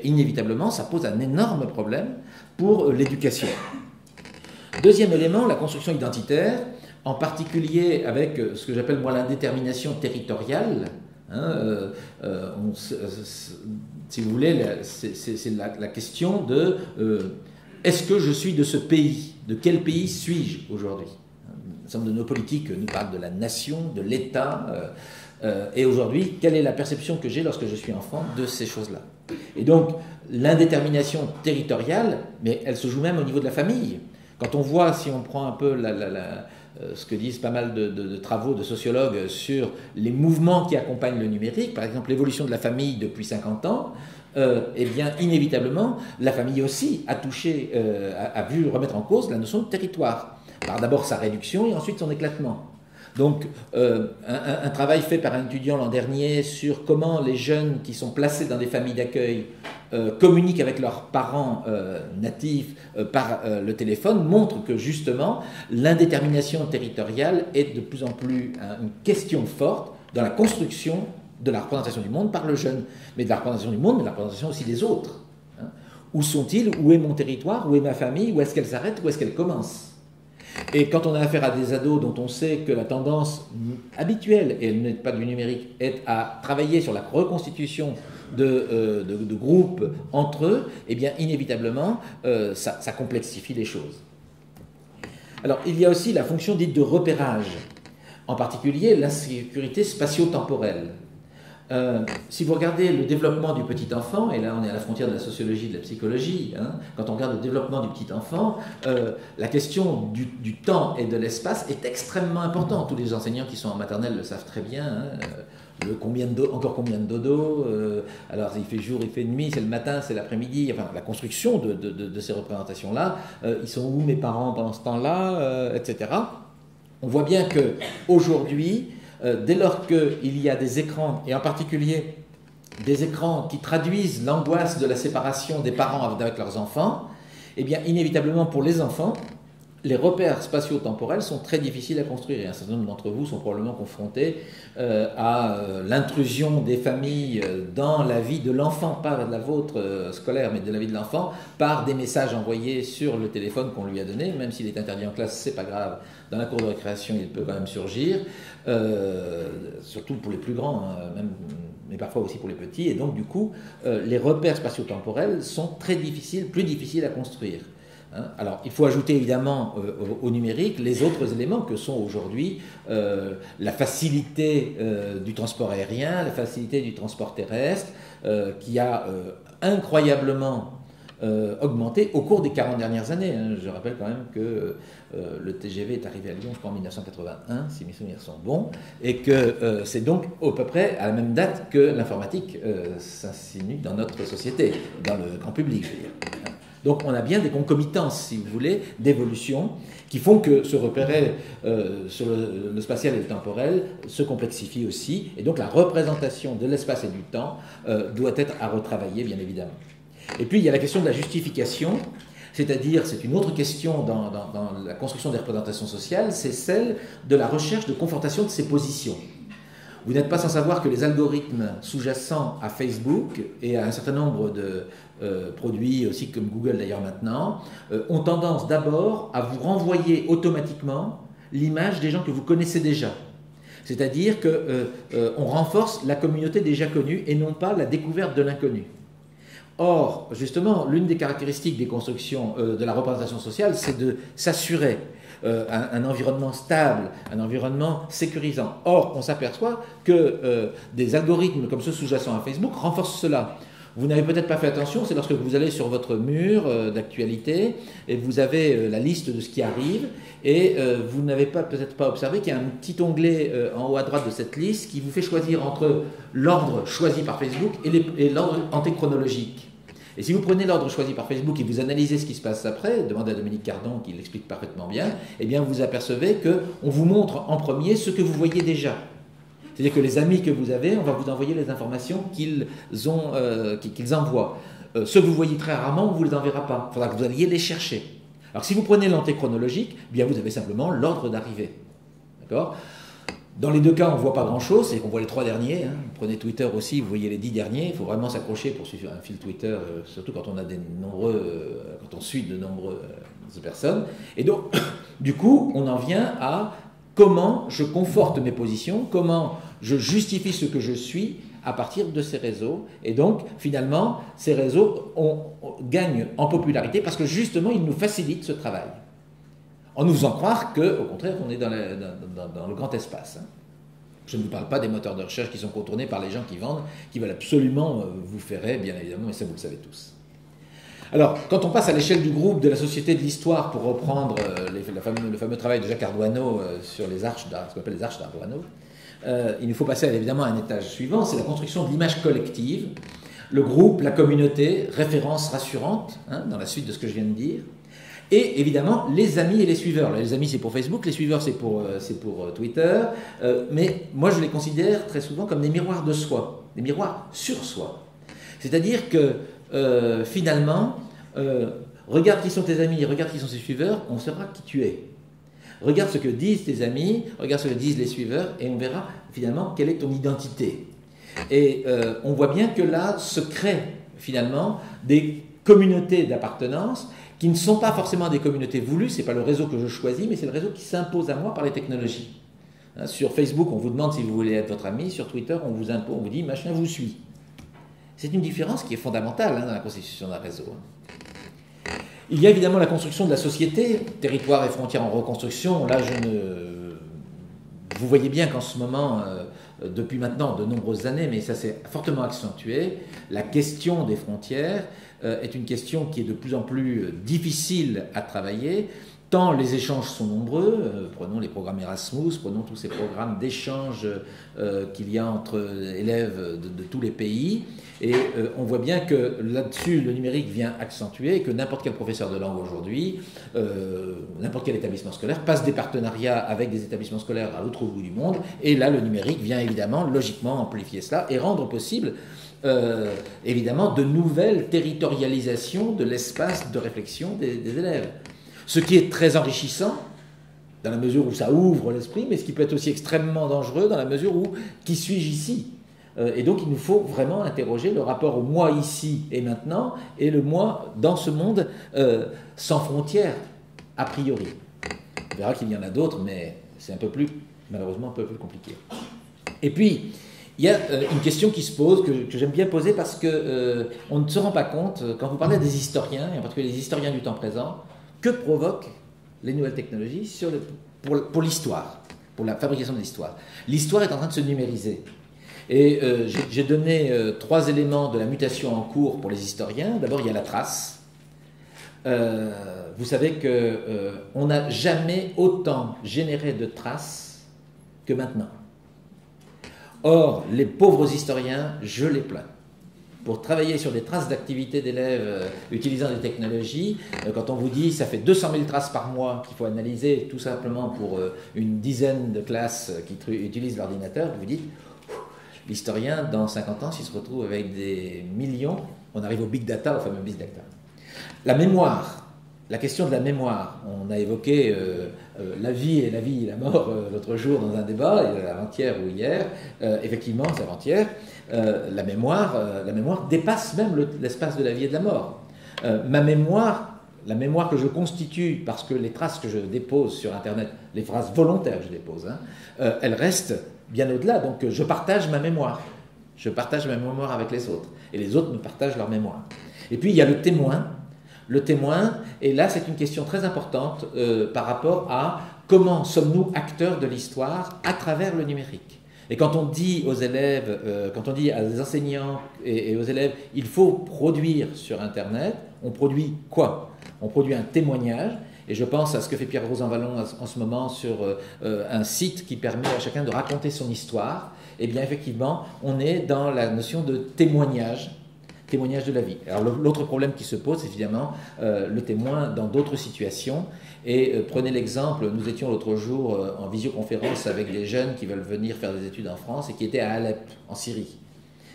S1: inévitablement, ça pose un énorme problème pour l'éducation. Deuxième élément, la construction identitaire, en particulier avec ce que j'appelle moi l'indétermination territoriale. Si vous voulez, c'est la question de est-ce que je suis de ce pays? De quel pays suis-je aujourd'hui? L'ensemble de nos politiques nous parlent de la nation, de l'État, et aujourd'hui, quelle est la perception que j'ai lorsque je suis enfant de ces choses-là? Et donc, l'indétermination territoriale, mais elle se joue même au niveau de la famille. Quand on voit, si on prend un peu ce que disent pas mal de travaux de sociologues sur les mouvements qui accompagnent le numérique, par exemple l'évolution de la famille depuis 50 ans, eh bien inévitablement, la famille aussi a vu remettre en cause la notion de territoire, par d'abord sa réduction et ensuite son éclatement. Donc, un travail fait par un étudiant l'an dernier sur comment les jeunes qui sont placés dans des familles d'accueil communiquent avec leurs parents natifs par le téléphone montre que justement l'indétermination territoriale est de plus en plus une question forte dans la construction de la représentation du monde par le jeune, mais de la représentation du monde, mais de la représentation aussi des autres. Où sont-ils? Où est mon territoire? Où est ma famille? Où est-ce qu'elle s'arrête? Où est-ce qu'elle commence? Et quand on a affaire à des ados dont on sait que la tendance habituelle, et elle n'est pas du numérique, est à travailler sur la reconstitution de groupes entre eux, eh bien inévitablement, ça complexifie les choses. Alors, il y a aussi la fonction dite de repérage, en particulier l'insécurité spatio-temporelle. Si vous regardez le développement du petit enfant, et là on est à la frontière de la sociologie et de la psychologie, quand on regarde le développement du petit enfant, la question du temps et de l'espace est extrêmement importante. Tous les enseignants qui sont en maternelle le savent très bien. Encore combien de dodo, alors il fait jour, il fait nuit, c'est le matin, c'est l'après-midi, enfin la construction de ces représentations-là, ils sont où mes parents pendant ce temps-là, etc. On voit bien qu'aujourd'hui, dès lors qu'il y a des écrans, et en particulier des écrans qui traduisent l'angoisse de la séparation des parents avec leurs enfants, eh bien inévitablement pour les enfants, les repères spatio-temporels sont très difficiles à construire. Et un certain nombre d'entre vous sont probablement confrontés à l'intrusion des familles dans la vie de l'enfant, pas de la vôtre scolaire, mais de la vie de l'enfant, par des messages envoyés sur le téléphone qu'on lui a donné, même s'il est interdit en classe, c'est pas grave. Dans la cour de récréation, il peut quand même surgir, surtout pour les plus grands, mais parfois aussi pour les petits. Et donc, du coup, les repères spatio-temporels sont très difficiles, plus difficiles à construire. Alors, il faut ajouter évidemment au numérique les autres éléments que sont aujourd'hui la facilité du transport aérien, la facilité du transport terrestre, qui a incroyablement augmenté au cours des 40 dernières années. Je rappelle quand même que le TGV est arrivé à Lyon, je crois, en 1981, si mes souvenirs sont bons, et que c'est donc à peu près à la même date que l'informatique s'insinue dans notre société, dans le grand public, je veux dire. Donc on a bien des concomitances, si vous voulez, d'évolution qui font que se repérer sur le spatial et le temporel se complexifie aussi, et donc la représentation de l'espace et du temps doit être à retravailler, bien évidemment. Et puis il y a la question de la justification, c'est-à-dire, c'est une autre question dans la construction des représentations sociales, c'est celle de la recherche de confortation de ces positions. Vous n'êtes pas sans savoir que les algorithmes sous-jacents à Facebook et à un certain nombre de produits aussi comme Google d'ailleurs maintenant, ont tendance d'abord à vous renvoyer automatiquement l'image des gens que vous connaissez déjà. C'est-à-dire qu'on renforce la communauté déjà connue et non pas la découverte de l'inconnu. Or, justement, l'une des caractéristiques des constructions de la représentation sociale, c'est de s'assurer un environnement stable, un environnement sécurisant. Or, on s'aperçoit que des algorithmes comme ceux sous-jacents à Facebook renforcent cela. Vous n'avez peut-être pas fait attention, c'est lorsque vous allez sur votre mur d'actualité et vous avez la liste de ce qui arrive et vous n'avez peut-être pas observé qu'il y a un petit onglet en haut à droite de cette liste qui vous fait choisir entre l'ordre choisi par Facebook et l'ordre antéchronologique. Et si vous prenez l'ordre choisi par Facebook et vous analysez ce qui se passe après, demandez à Dominique Cardon qui l'explique parfaitement bien, eh bien vous apercevez qu'on vous montre en premier ce que vous voyez déjà. C'est-à-dire que les amis que vous avez, on va vous envoyer les informations qu'ils envoient. Ceux que vous voyez très rarement, on ne vous les enverra pas. Il faudra que vous alliez les chercher. Alors si vous prenez l'antéchronologique, eh bien vous avez simplement l'ordre d'arrivée. D'accord ? Dans les deux cas, on ne voit pas grand-chose, c'est qu'on voit les 3 derniers. Hein. Prenez Twitter aussi, vous voyez les 10 derniers. Il faut vraiment s'accrocher pour suivre un fil Twitter, surtout quand on a quand on suit de nombreuses personnes. Et donc, du coup, on en vient à comment je conforte mes positions, comment je justifie ce que je suis à partir de ces réseaux. Et donc, finalement, ces réseaux gagnent en popularité parce que justement, ils nous facilitent ce travail. En nous faisant croire qu'au contraire, on est dans le grand espace. Hein. Je ne vous parle pas des moteurs de recherche qui sont contournés par les gens qui vendent, qui veulent absolument vous ferrer, bien évidemment, mais ça vous le savez tous. Alors, quand on passe à l'échelle du groupe de la Société de l'Histoire, pour reprendre le fameux travail de Jacques Ardoineau sur les arches, ce qu'on appelle les arches d'Ardoineau, il nous faut passer évidemment à un étage suivant, c'est la construction de l'image collective, le groupe, la communauté, référence rassurante, hein, dans la suite de ce que je viens de dire, et évidemment les amis et les suiveurs. Les amis c'est pour Facebook, les suiveurs c'est pour Twitter, mais moi je les considère très souvent comme des miroirs de soi, des miroirs sur soi. C'est-à-dire que finalement, regarde qui sont tes amis, regarde qui sont tes suiveurs, on saura qui tu es. Regarde ce que disent tes amis, regarde ce que disent les suiveurs, et on verra finalement quelle est ton identité. Et on voit bien que là se créent finalement des communautés d'appartenance qui ne sont pas forcément des communautés voulues, ce n'est pas le réseau que je choisis, mais c'est le réseau qui s'impose à moi par les technologies. Hein, sur Facebook, on vous demande si vous voulez être votre ami, sur Twitter, on vous impose, on vous dit machin vous suit. C'est une différence qui est fondamentale dans la constitution d'un réseau. Il y a évidemment la construction de la société, territoire et frontières en reconstruction. Là, vous voyez bien qu'en ce moment, depuis maintenant de nombreuses années, mais ça s'est fortement accentué, la question des frontières est une question qui est de plus en plus difficile à travailler, tant les échanges sont nombreux, prenons les programmes Erasmus, prenons tous ces programmes d'échange qu'il y a entre élèves de tous les pays, et on voit bien que là-dessus le numérique vient accentuer, que n'importe quel professeur de langue aujourd'hui, n'importe quel établissement scolaire passe des partenariats avec des établissements scolaires à l'autre bout du monde, et là le numérique vient évidemment logiquement amplifier cela et rendre possible évidemment de nouvelles territorialisations de l'espace de réflexion des élèves. Ce qui est très enrichissant, dans la mesure où ça ouvre l'esprit, mais ce qui peut être aussi extrêmement dangereux, dans la mesure où qui suis-je ici ? Et donc il nous faut vraiment interroger le rapport au moi ici et maintenant, et le moi dans ce monde sans frontières, a priori. On verra qu'il y en a d'autres, mais c'est malheureusement un peu plus compliqué. Et puis, il y a une question qui se pose, que j'aime bien poser, parce qu'on ne se rend pas compte, quand vous parlez des historiens, et en particulier les historiens du temps présent, que provoquent les nouvelles technologies pour l'histoire, pour la fabrication de l'histoire. L'histoire est en train de se numériser. Et j'ai donné 3 éléments de la mutation en cours pour les historiens. D'abord, il y a la trace. Vous savez qu'on n'a jamais autant généré de traces que maintenant. Or, les pauvres historiens, je les plains. Pour travailler sur des traces d'activité d'élèves utilisant des technologies, quand on vous dit ça fait 200 000 traces par mois qu'il faut analyser tout simplement pour une dizaine de classes qui utilisent l'ordinateur, vous vous dites, l'historien, dans 50 ans, s'il se retrouve avec des millions, on arrive au big data, au fameux big data. La mémoire, la question de la mémoire, on a évoqué la vie et la mort l'autre jour dans un débat, avant-hier ou hier, effectivement c'est avant-hier, la mémoire dépasse même l'espace de la vie et de la mort. Ma mémoire, la mémoire que je constitue, parce que les traces que je dépose sur Internet, les traces volontaires que je dépose, elles restent bien au-delà, donc je partage ma mémoire. Je partage ma mémoire avec les autres, et les autres me partagent leur mémoire. Et puis il y a le témoin. le témoin, et là c'est une question très importante par rapport à comment sommes-nous acteurs de l'histoire à travers le numérique. Et quand on dit aux élèves, quand on dit à des enseignants et aux élèves, il faut produire sur Internet, on produit quoi? On produit un témoignage, et je pense à ce que fait Pierre Rosanvallon en ce moment sur un site qui permet à chacun de raconter son histoire. Eh bien effectivement, on est dans la notion de témoignage de la vie. Alors l'autre problème qui se pose, c'est évidemment le témoin dans d'autres situations. Et prenez l'exemple, nous étions l'autre jour en visioconférence avec des jeunes qui veulent venir faire des études en France et qui étaient à Alep, en Syrie.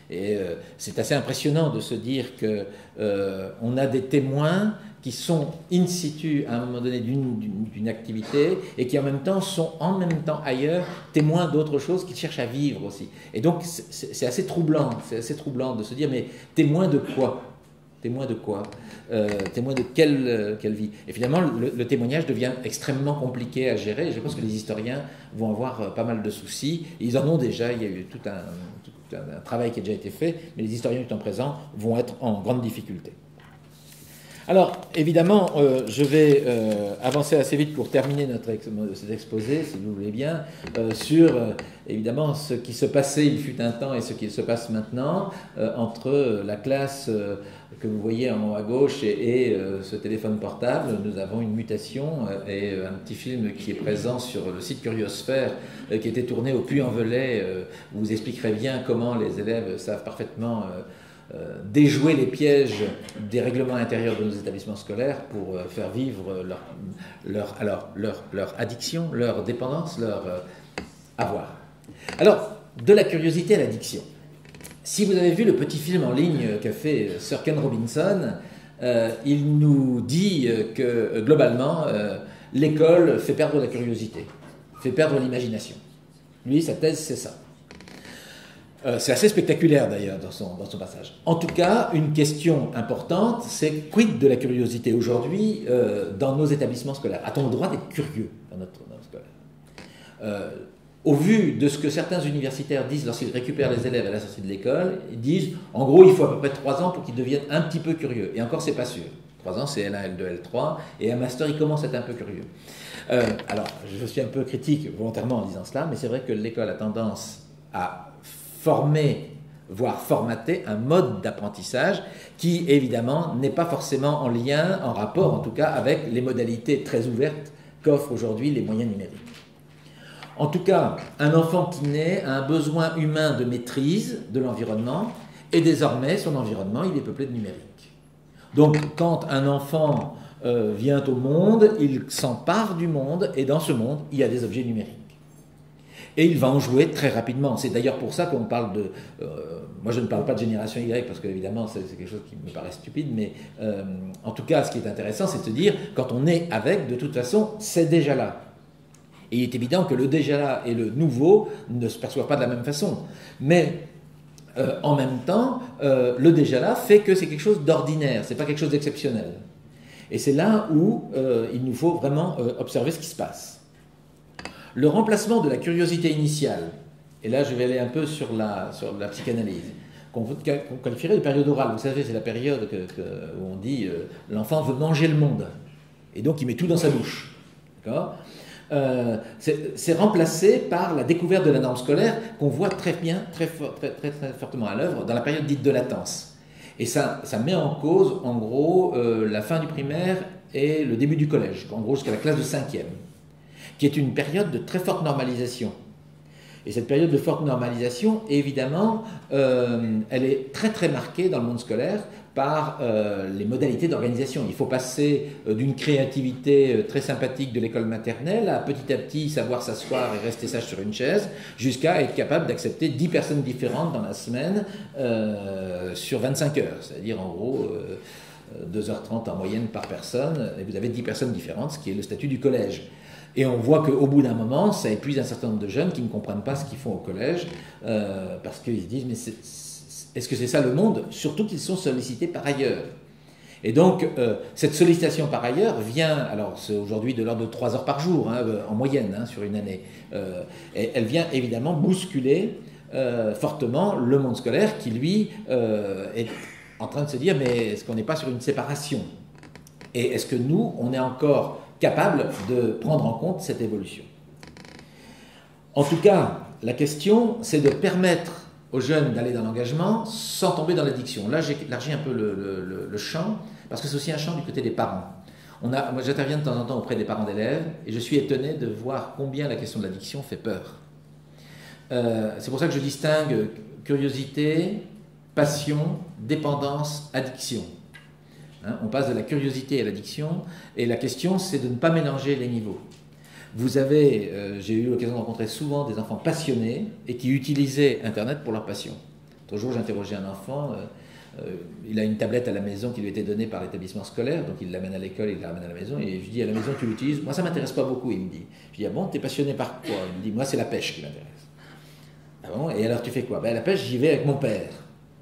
S1: Et c'est assez impressionnant de se dire qu'on a des témoins qui sont in situ à un moment donné d'une activité et qui en même temps sont en même temps ailleurs témoins d'autres choses qu'ils cherchent à vivre aussi. Et donc c'est assez troublant de se dire mais témoins de quoi? Témoins de quoi? Témoins de quelle vie? Et finalement le témoignage devient extrêmement compliqué à gérer et je pense que les historiens vont avoir pas mal de soucis. Ils en ont déjà, il y a eu tout un travail qui a déjà été fait, mais les historiens du temps présent vont être en grande difficulté. Alors, évidemment, je vais avancer assez vite pour terminer cet exposé, si vous voulez bien, sur, évidemment, ce qui se passait il fut un temps et ce qui se passe maintenant, entre la classe que vous voyez en haut à gauche et ce téléphone portable. Nous avons une mutation et un petit film qui est présent sur le site Curiosphère, qui était tourné au Puy-en-Velay, vous expliquerez bien comment les élèves savent parfaitement déjouer les pièges des règlements intérieurs de nos établissements scolaires pour faire vivre leur addiction, leur dépendance, leur avoir. Alors, de la curiosité à l'addiction. Si vous avez vu le petit film en ligne qu'a fait Sir Ken Robinson, il nous dit que globalement, l'école fait perdre la curiosité, fait perdre l'imagination. Lui, sa thèse, c'est ça. C'est assez spectaculaire d'ailleurs dans son passage. En tout cas, une question importante, c'est quid de la curiosité aujourd'hui dans nos établissements scolaires? A-t-on le droit d'être curieux dans notre scolaire? Au vu de ce que certains universitaires disent lorsqu'ils récupèrent les élèves à la sortie de l'école, ils disent en gros il faut à peu près 3 ans pour qu'ils deviennent un petit peu curieux. Et encore c'est pas sûr. 3 ans c'est L1, L2, L3 et un master il commence à être un peu curieux. Alors je suis un peu critique volontairement en disant cela, mais c'est vrai que l'école a tendance à former, voire formater un mode d'apprentissage qui, évidemment, n'est pas forcément en lien, en rapport en tout cas, avec les modalités très ouvertes qu'offrent aujourd'hui les moyens numériques. En tout cas, un enfant qui naît a un besoin humain de maîtrise de l'environnement et désormais, son environnement, il est peuplé de numérique. Donc, quand un enfant vient au monde, il s'empare du monde et dans ce monde, il y a des objets numériques. Et il va en jouer très rapidement. C'est d'ailleurs pour ça qu'on parle de... moi, je ne parle pas de génération Y, parce qu'évidemment, c'est quelque chose qui me paraît stupide, mais en tout cas, ce qui est intéressant, c'est de se dire, quand on est avec, de toute façon, c'est déjà là. Et il est évident que le déjà là et le nouveau ne se perçoivent pas de la même façon. Mais en même temps, le déjà là fait que c'est quelque chose d'ordinaire, c'est pas quelque chose d'exceptionnel. Et c'est là où il nous faut vraiment observer ce qui se passe. Le remplacement de la curiosité initiale, et là je vais aller un peu sur la psychanalyse, qu'on qualifierait de période orale. Vous savez, c'est la période où on dit l'enfant veut manger le monde, et donc il met tout dans sa bouche. D'accord ? C'est remplacé par la découverte de la norme scolaire qu'on voit très bien, très fortement à l'œuvre dans la période dite de latence. Et ça met en cause, en gros, la fin du primaire et le début du collège, en gros jusqu'à la classe de 5e. Qui est une période de très forte normalisation. Et cette période de forte normalisation, évidemment, elle est très très marquée dans le monde scolaire par les modalités d'organisation. Il faut passer d'une créativité très sympathique de l'école maternelle à petit savoir s'asseoir et rester sage sur une chaise, jusqu'à être capable d'accepter 10 personnes différentes dans la semaine sur 25 heures. C'est-à-dire en gros 2h30 en moyenne par personne, et vous avez 10 personnes différentes, ce qui est le statut du collège. Et on voit qu'au bout d'un moment, ça épuise un certain nombre de jeunes qui ne comprennent pas ce qu'ils font au collège, parce qu'ils se disent, mais est-ce que c'est ça le monde? Surtout qu'ils sont sollicités par ailleurs. Et donc, cette sollicitation par ailleurs vient, alors c'est aujourd'hui de l'ordre de 3 heures par jour, hein, en moyenne, hein, sur une année, et elle vient évidemment bousculer fortement le monde scolaire qui, lui, est en train de se dire, mais est-ce qu'on n'est pas sur une séparation? Et est-ce que nous, on est encore capable de prendre en compte cette évolution? En tout cas, la question, c'est de permettre aux jeunes d'aller dans l'engagement sans tomber dans l'addiction. Là, j'ai élargi un peu le champ, parce que c'est aussi un champ du côté des parents. Moi, j'interviens de temps en temps auprès des parents d'élèves, et je suis étonné de voir combien la question de l'addiction fait peur. C'est pour ça que je distingue curiosité, passion, dépendance, addiction. Hein, on passe de la curiosité à l'addiction, et la question, c'est de ne pas mélanger les niveaux. Vous avez, j'ai eu l'occasion de rencontrer souvent des enfants passionnés et qui utilisaient Internet pour leur passion. L'autre jour, j'interrogeais un enfant, il a une tablette à la maison qui lui a été donnée par l'établissement scolaire, donc il l'amène à l'école, il la ramène à la maison, et je lui dis, à la maison, tu l'utilises? Moi, ça ne m'intéresse pas beaucoup, il me dit. Je lui dis, ah bon, tu es passionné par quoi? Il me dit, moi, c'est la pêche qui m'intéresse. Ah bon, et alors tu fais quoi? Ben, la pêche, j'y vais avec mon père.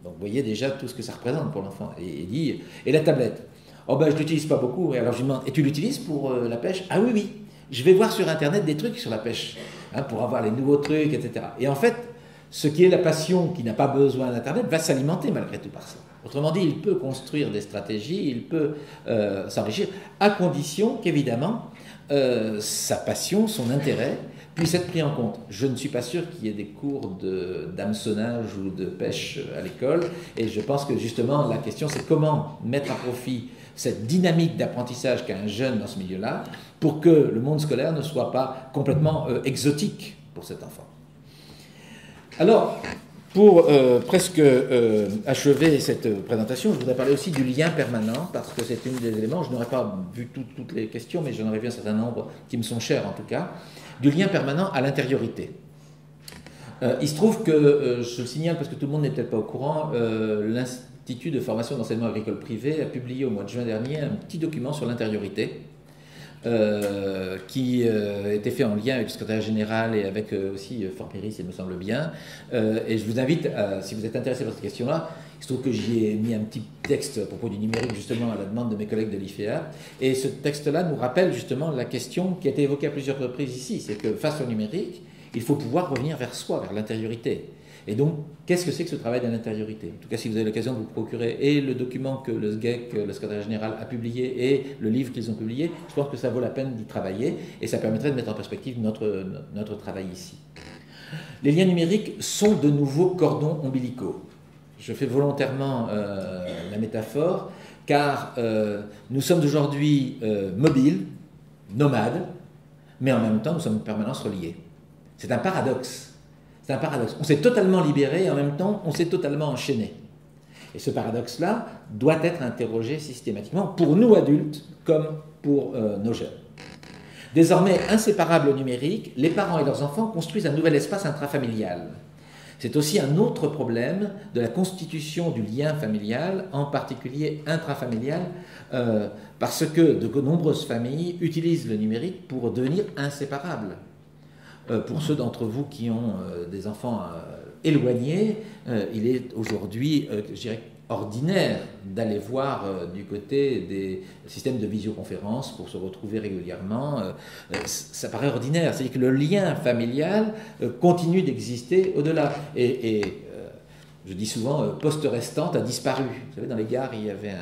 S1: Donc vous voyez déjà tout ce que ça représente pour l'enfant. Et il dit, et la tablette? Oh ben, je ne l'utilise pas beaucoup. Et alors je lui demande, et tu l'utilises pour la pêche? Ah oui, oui. Je vais voir sur Internet des trucs sur la pêche, hein, pour avoir les nouveaux trucs, etc. Et en fait, ce qui est la passion qui n'a pas besoin d'Internet va s'alimenter malgré tout par ça. Autrement dit, il peut construire des stratégies, il peut s'enrichir, à condition qu'évidemment, sa passion, son intérêt, puisse être pris en compte. Je ne suis pas sûr qu'il y ait des cours d'hameçonnage ou de pêche à l'école, et je pense que justement, la question, c'est comment mettre à profit cette dynamique d'apprentissage qu'a un jeune dans ce milieu-là, pour que le monde scolaire ne soit pas complètement exotique pour cet enfant. Alors, pour presque achever cette présentation, je voudrais parler aussi du lien permanent, parce que c'est un des éléments, je n'aurais pas vu toutes les questions, mais j'en aurais vu un certain nombre qui me sont chers en tout cas, du lien permanent à l'intériorité. Il se trouve que, je le signale parce que tout le monde n'est peut-être pas au courant, l'Institut de formation d'enseignement agricole privé a publié au mois de juin dernier un petit document sur l'intériorité, qui était fait en lien avec le secrétaire général et avec aussi Fort Péris, il me semble bien. Et je vous invite, si vous êtes intéressé par cette question-là, il se trouve que j'y ai mis un petit texte à propos du numérique, justement, à la demande de mes collègues de l'IFEA. Et ce texte-là nous rappelle justement la question qui a été évoquée à plusieurs reprises ici, c'est que face au numérique, il faut pouvoir revenir vers soi, vers l'intériorité. Et donc, qu'est-ce que c'est que ce travail de l'intériorité? En tout cas, si vous avez l'occasion de vous procurer et le document que le SGEC, le secrétaire général, a publié et le livre qu'ils ont publié, je pense que ça vaut la peine d'y travailler et ça permettrait de mettre en perspective notre travail ici. Les liens numériques sont de nouveaux cordons ombilicaux. Je fais volontairement la métaphore, car nous sommes aujourd'hui mobiles, nomades, mais en même temps, nous sommes en permanence reliés. C'est un paradoxe. C'est un paradoxe. On s'est totalement libéré et en même temps, on s'est totalement enchaîné. Et ce paradoxe-là doit être interrogé systématiquement pour nous adultes comme pour nos jeunes. Désormais inséparables au numérique, les parents et leurs enfants construisent un nouvel espace intrafamilial. C'est aussi un autre problème de la constitution du lien familial, en particulier intrafamilial, parce que de nombreuses familles utilisent le numérique pour devenir inséparables. Pour ceux d'entre vous qui ont des enfants éloignés, il est aujourd'hui, je dirais, ordinaire d'aller voir du côté des systèmes de visioconférence pour se retrouver régulièrement. Ça paraît ordinaire, c'est-à-dire que le lien familial continue d'exister au-delà. Et je dis souvent, poste restante a disparu. Vous savez, dans les gares, il y avait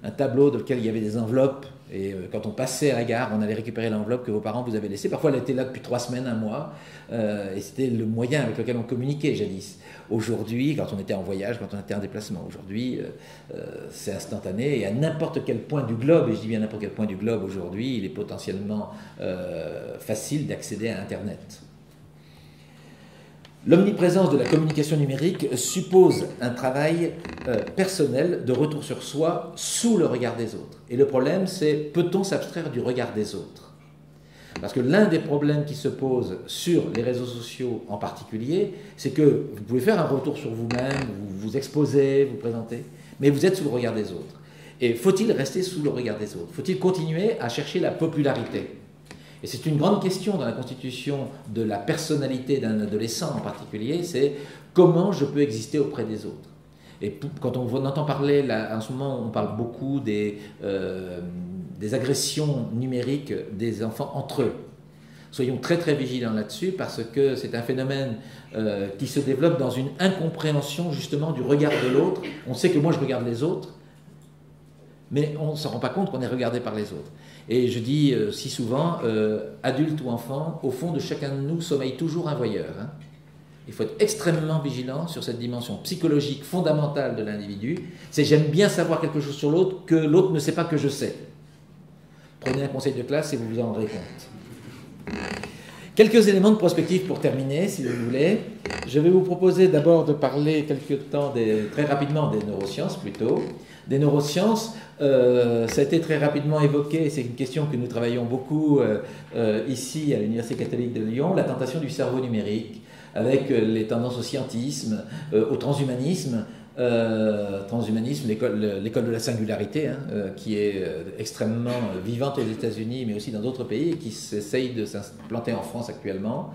S1: un tableau dans lequel il y avait des enveloppes. Et quand on passait à la gare, on allait récupérer l'enveloppe que vos parents vous avaient laissée. Parfois, elle était là depuis 3 semaines, 1 mois. Et c'était le moyen avec lequel on communiquait jadis. Aujourd'hui, quand on était en voyage, quand on était en déplacement, aujourd'hui, c'est instantané. Et à n'importe quel point du globe, et je dis bien n'importe quel point du globe aujourd'hui, il est potentiellement facile d'accéder à Internet. L'omniprésence de la communication numérique suppose un travail personnel de retour sur soi sous le regard des autres. Et le problème, c'est peut-on s'abstraire du regard des autres? Parce que l'un des problèmes qui se pose sur les réseaux sociaux en particulier, c'est que vous pouvez faire un retour sur vous-même, vous vous exposez, vous présentez, mais vous êtes sous le regard des autres. Et faut-il rester sous le regard des autres? Faut-il continuer à chercher la popularité? Et c'est une grande question dans la constitution de la personnalité d'un adolescent en particulier, c'est comment je peux exister auprès des autres. Et quand on entend parler, là, en ce moment on parle beaucoup des agressions numériques des enfants entre eux. Soyons très très vigilants là-dessus parce que c'est un phénomène qui se développe dans une incompréhension justement du regard de l'autre. On sait que moi je regarde les autres, mais on ne se rend pas compte qu'on est regardé par les autres. Et je dis si souvent, adulte ou enfant, au fond de chacun de nous sommeille toujours un voyeur. Hein. Il faut être extrêmement vigilant sur cette dimension psychologique fondamentale de l'individu. C'est j'aime bien savoir quelque chose sur l'autre que l'autre ne sait pas que je sais. Prenez un conseil de classe et vous vous en rendrez compte. Quelques éléments de prospective pour terminer, si vous voulez. Je vais vous proposer d'abord de parler très rapidement des neurosciences plutôt. Des neurosciences, ça a été très rapidement évoqué, c'est une question que nous travaillons beaucoup ici à l'Université catholique de Lyon, la tentation du cerveau numérique, avec les tendances au scientisme, au transhumanisme, l'école de la singularité, hein, qui est extrêmement vivante aux États-Unis, mais aussi dans d'autres pays, et qui essaye de s'implanter en France actuellement,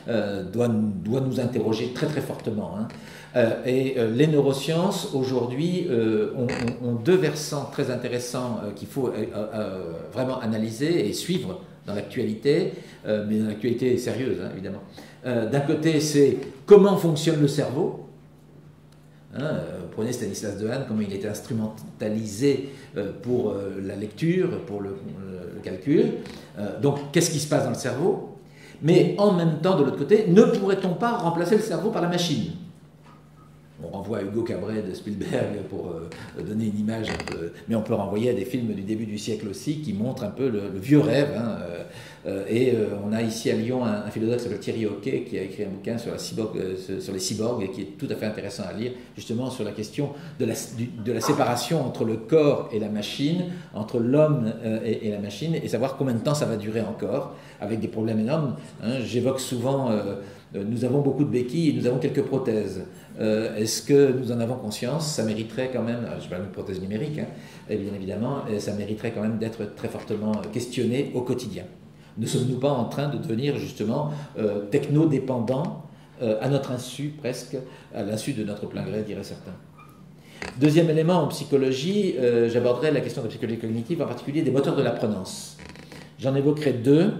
S1: doit nous interroger très très fortement. Hein. Les neurosciences, aujourd'hui, ont deux versants très intéressants qu'il faut vraiment analyser et suivre dans l'actualité, mais dans l'actualité sérieuse, hein, évidemment. D'un côté, c'est comment fonctionne le cerveau. Hein, prenez Stanislas Dehaene, comment il était instrumentalisé pour la lecture, pour le calcul. Donc, qu'est-ce qui se passe dans le cerveau? Mais en même temps, de l'autre côté, ne pourrait-on pas remplacer le cerveau par la machine? On renvoie à Hugo Cabret de Spielberg pour donner une image un peu, mais on peut renvoyer à des films du début du siècle aussi qui montrent un peu le vieux rêve. Hein, on a ici à Lyon un philosophe qui s'appelle Thierry Hoquet qui a écrit un bouquin sur les cyborgs et qui est tout à fait intéressant à lire, justement sur la question de la séparation entre le corps et la machine, entre l'homme et la machine, et savoir combien de temps ça va durer encore, avec des problèmes énormes. Hein, j'évoque souvent, nous avons beaucoup de béquilles et nous avons quelques prothèses. Est-ce que nous en avons conscience? Ça mériterait quand même, je parle de prothèse numérique, hein, bien évidemment, ça mériterait quand même d'être très fortement questionné au quotidien. Ne sommes-nous pas en train de devenir justement techno-dépendants à notre insu presque, à l'insu de notre plein gré, diraient certains. Deuxième élément en psychologie, j'aborderai la question de la psychologie cognitive, en particulier des moteurs de l'apprenance. J'en évoquerai deux.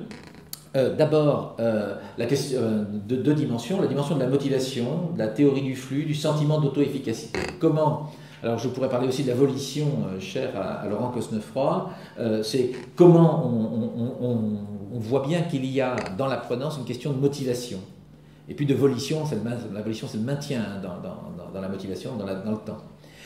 S1: D'abord, la question de deux dimensions, la dimension de la motivation, de la théorie du flux, du sentiment d'auto-efficacité. Comment? Alors je pourrais parler aussi de la volition, chère à Laurent Cosnefroy, c'est comment on voit bien qu'il y a dans l'apprenance une question de motivation. Et puis de volition, la volition c'est le maintien dans la motivation, dans le temps.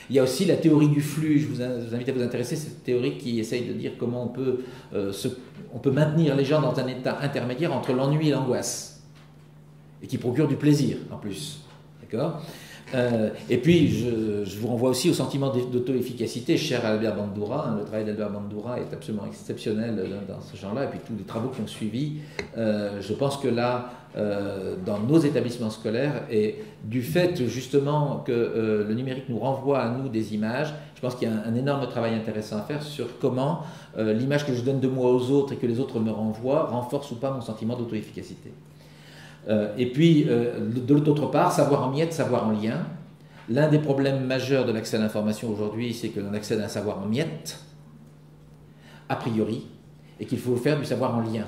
S1: Il y a aussi la théorie du flux, je vous invite à vous intéresser, cette théorie qui essaye de dire comment on peut maintenir les gens dans un état intermédiaire entre l'ennui et l'angoisse, et qui procure du plaisir en plus. D'accord ? Et puis, je vous renvoie aussi au sentiment d'auto-efficacité cher à Albert Bandura. Hein, le travail d'Albert Bandura est absolument exceptionnel dans ce genre-là, et puis tous les travaux qui ont suivi. Je pense que là, dans nos établissements scolaires, et du fait justement que le numérique nous renvoie à nous des images, je pense qu'il y a un énorme travail intéressant à faire sur comment l'image que je donne de moi aux autres et que les autres me renvoient renforce ou pas mon sentiment d'auto-efficacité. Et puis, de l'autre part, savoir en miettes, savoir en lien. L'un des problèmes majeurs de l'accès à l'information aujourd'hui, c'est que l'on accède à un savoir en miettes, a priori, et qu'il faut faire du savoir en lien.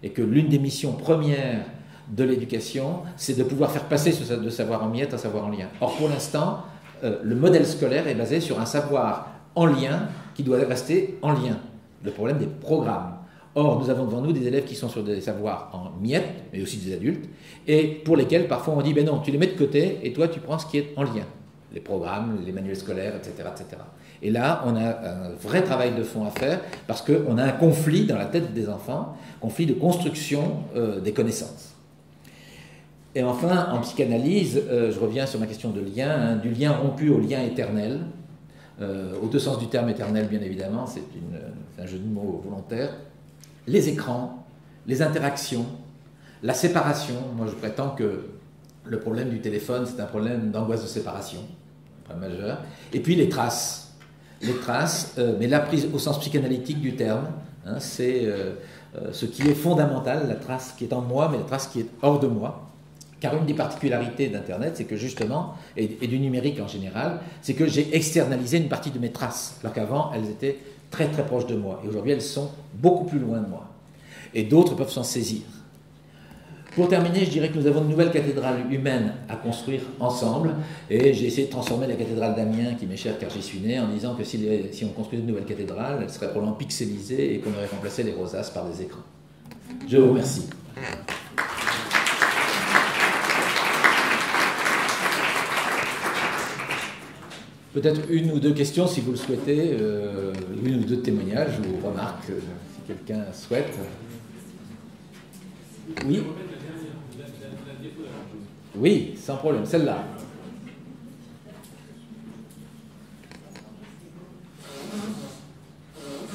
S1: Et que l'une des missions premières de l'éducation, c'est de pouvoir faire passer de savoir en miettes à savoir en lien. Or, pour l'instant, le modèle scolaire est basé sur un savoir en lien qui doit rester en lien. Le problème des programmes. Or, nous avons devant nous des élèves qui sont sur des savoirs en miettes, mais aussi des adultes, et pour lesquels parfois on dit ben non, tu les mets de côté et toi tu prends ce qui est en lien. Les programmes, les manuels scolaires, etc., etc. Et là, on a un vrai travail de fond à faire parce qu'on a un conflit dans la tête des enfants, conflit de construction des connaissances. Et enfin, en psychanalyse, je reviens sur ma question de lien, hein, du lien rompu au lien éternel, aux deux sens du terme éternel bien évidemment, c'est un jeu de mots volontaire. Les écrans, les interactions, la séparation. Moi, je prétends que le problème du téléphone, c'est un problème d'angoisse de séparation, un problème majeur. Et puis les traces. Les traces, mais la prise au sens psychanalytique du terme, hein, c'est ce qui est fondamental, la trace qui est en moi, mais la trace qui est hors de moi. Car une des particularités d'Internet, c'est que justement, et du numérique en général, c'est que j'ai externalisé une partie de mes traces, alors qu'avant, elles étaient très très proches de moi. Et aujourd'hui, elles sont beaucoup plus loin de moi. Et d'autres peuvent s'en saisir. Pour terminer, je dirais que nous avons une nouvelle cathédrale humaine à construire ensemble, et j'ai essayé de transformer la cathédrale d'Amiens, qui m'est chère car j'y suis né, en disant que si on construisait une nouvelle cathédrale, elle serait probablement pixelisée et qu'on aurait remplacé les rosaces par des écrans. Je vous remercie. Peut-être une ou deux questions si vous le souhaitez, une ou deux témoignages ou remarques, si quelqu'un souhaite. Oui. Oui, sans problème, celle-là.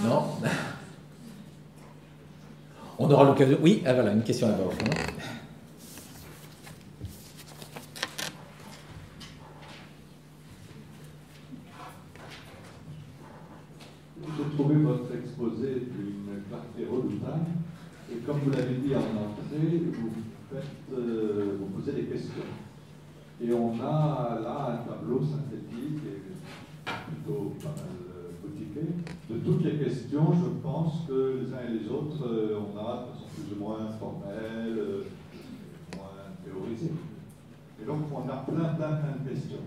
S1: Non. On aura l'occasion. Oui, ah voilà, une question là-bas au fond.
S2: J'ai trouvé votre exposé d'une clarté redoutable, et comme vous l'avez dit en entrée, vous posez des questions. Et on a là un tableau synthétique, et plutôt pas mal boutiqué, de toutes les questions. Je pense que les uns et les autres, on a de façon plus ou moins formelle, moins théorisée. Et donc on a plein de questions.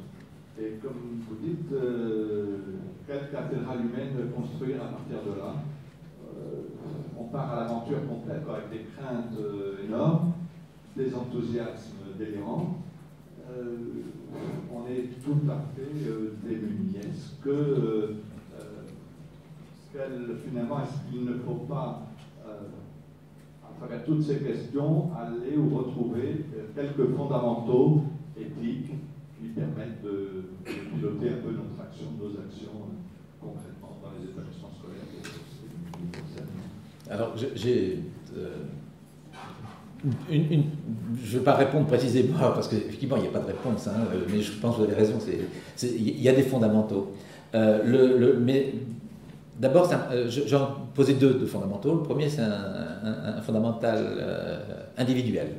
S2: Et comme vous dites, quelle cathédrale humaine construire à partir de là? On part à l'aventure complète, avec des craintes énormes, des enthousiasmes délirants. On est tout à fait démunis. Finalement, est-ce qu'il ne faut pas, à travers toutes ces questions, aller ou retrouver quelques fondamentaux éthiques qui permettent de piloter un peu notre action, nos actions concrètement dans les établissements scolaires?
S1: Alors, je ne vais pas répondre précisément, parce qu'effectivement, il n'y a pas de réponse, hein, mais je pense que vous avez raison, il y a des fondamentaux. Mais d'abord, j'en posais deux fondamentaux. Le premier, c'est un fondamental individuel.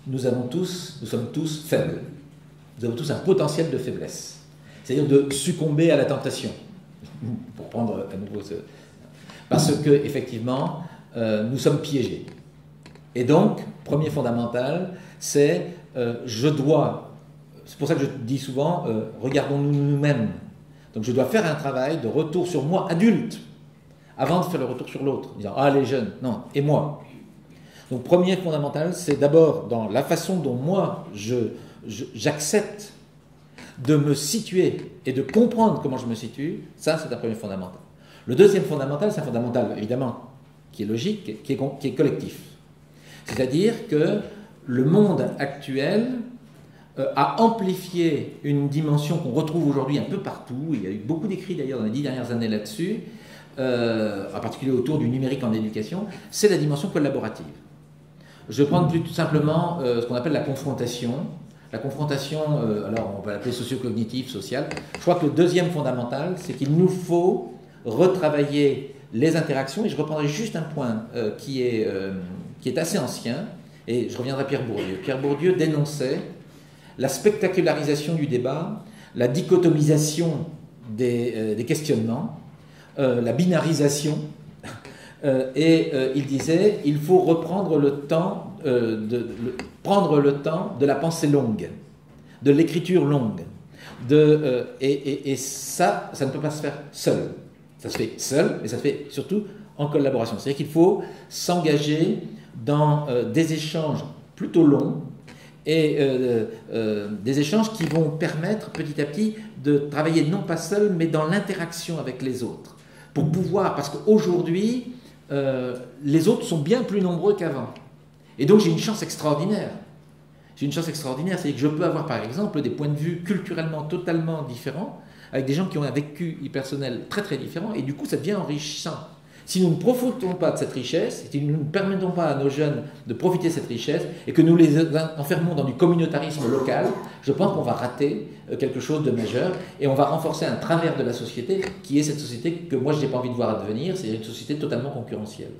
S1: Nous sommes tous faibles. Nous avons tous un potentiel de faiblesse, c'est-à-dire de succomber à la tentation, pour prendre à nouveau ce... Parce que, effectivement, nous sommes piégés. Et donc, premier fondamental, c'est c'est pour ça que je dis souvent, regardons-nous nous-mêmes. Donc je dois faire un travail de retour sur moi, adulte, avant de faire le retour sur l'autre, en disant, ah, les jeunes, non, et moi. Donc premier fondamental, c'est d'abord dans la façon dont moi, j'accepte de me situer et de comprendre comment je me situe. Ça, c'est un premier fondamental. Le deuxième fondamental, c'est un fondamental, évidemment, qui est logique, qui est collectif. C'est-à-dire que le monde actuel a amplifié une dimension qu'on retrouve aujourd'hui un peu partout. Il y a eu beaucoup d'écrits d'ailleurs dans les 10 dernières années là-dessus, en particulier autour du numérique en éducation, c'est la dimension collaborative. Je vais prendre plus tout simplement ce qu'on appelle la confrontation. La confrontation, alors on va l'appeler socio-cognitive, sociale. Je crois que le deuxième fondamental, c'est qu'il nous faut retravailler les interactions, et je reprendrai juste un point qui est assez ancien, et je reviendrai à Pierre Bourdieu. Pierre Bourdieu dénonçait la spectacularisation du débat, la dichotomisation des questionnements, la binarisation, et il disait il faut reprendre le temps, prendre le temps de la pensée longue, de l'écriture longue, et ça ne peut pas se faire seul. Ça se fait seul, mais ça se fait surtout en collaboration. C'est-à-dire qu'il faut s'engager dans des échanges plutôt longs, et des échanges qui vont permettre petit à petit de travailler non pas seul, mais dans l'interaction avec les autres. Pour pouvoir, parce qu'aujourd'hui, les autres sont bien plus nombreux qu'avant. Et donc j'ai une chance extraordinaire. C'est-à-dire que je peux avoir par exemple des points de vue culturellement totalement différents, avec des gens qui ont un vécu personnel très très différent, et du coup ça devient enrichissant. Si nous ne profitons pas de cette richesse, si nous ne permettons pas à nos jeunes de profiter de cette richesse, et que nous les enfermons dans du communautarisme local, je pense qu'on va rater quelque chose de majeur, et on va renforcer un travers de la société, qui est cette société que moi je n'ai pas envie de voir advenir, c'est une société totalement concurrentielle.